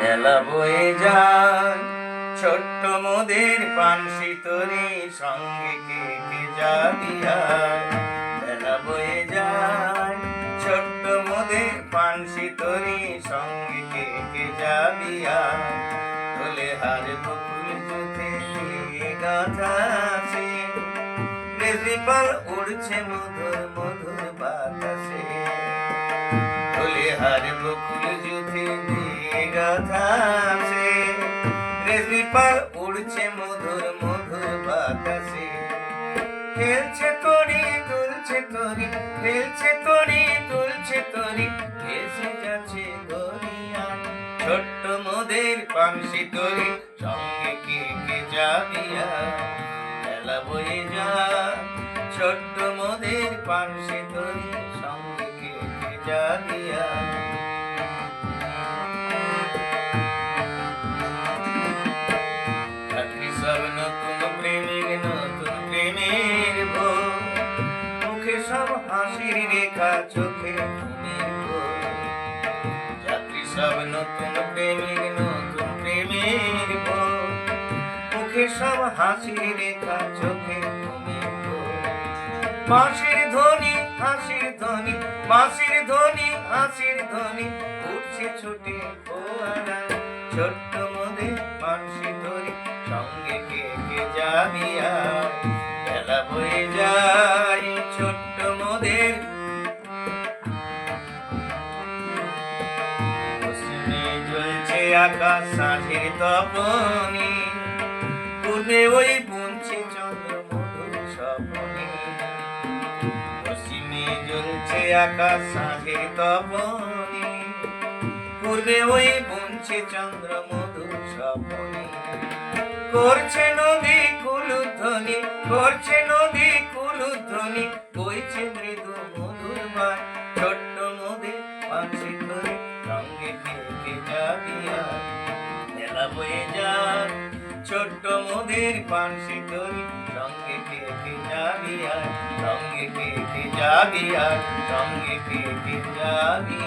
বেলা বয়ে যায় ছোট্ট মোদের পানসি তরি সঙ্গে কে কে যাবি আয়। বেলা বয়ে যায় ছোট্ট মোদের পানসি তরি সঙ্গে কে কে যাবি আয়। তোলে হার বকুল জুতে দিয়ে গাঁথা আছে, রেজিপাল উড়ছে মধুর মধুর বাতাসে। তোলে হার বকুল জুতে দিয়ে গাঁথা আছে, রেজিপাল উড়ছে মধুর মধুর বাতাসে। খেলছে তরি তুলছে তরি, খেলছে তরি তুলছে তরি, এসে যাচ্ছে গড়িয়া। ছোট্ট মোদের পানসি তরি সঙ্গে কে কে যাবি আয়। বেলা বয়ে যায় ছোট্ট মোদের পানসি তরি সঙ্গে কে কে যাবি আয়। সব নতুন প্রেমিক নতুন প্রেমের ভোর, মুখে সব হাসির রেখা চোখে ঘুমের ঘোর। যাত্রী সব নতুন প্রেমিক নতুন প্রেমের ভোর, মুখে সব হাসির রেখা চোখে ঘুমের ঘোর। বাঁশির ধ্বনি হাসির ধ্বনি, বাঁশির ধ্বনি হাসির ধ্বনি, উঠছে ছুটে ফোয়ারা। ছোট্ট মোদের পানসি তরি সঙ্গে কে কে যাবি আয়। বেলা বয়ে যায় ছোট্ট মোদের, পশ্চিমে জ্বলছে আকাশ সাঁঝের তপনি, পূর্বে ওই বুনছে চন্দ্র মধুর স্বপনে। পশ্চিমে জ্বলছে আকাশ সাঁঝের তপনি, পূর্বে ওই বুনছে চন্দ্র মধুর স্বপনে। করছে নদী কুলুধ্বনি, করছে নদী কুলুধ্বনি, বইছে মৃদু মধুর বায়। ছোট্ট মোদের পানসি তরি সঙ্গে কে কে যাবি আয়। বেলা বয়ে যায় ছোট্ট মোদের পানসি তরি সঙ্গে কে কে যাবি আয়। সঙ্গে কে কে যাবি আয়, সঙ্গে কে কে যাবি।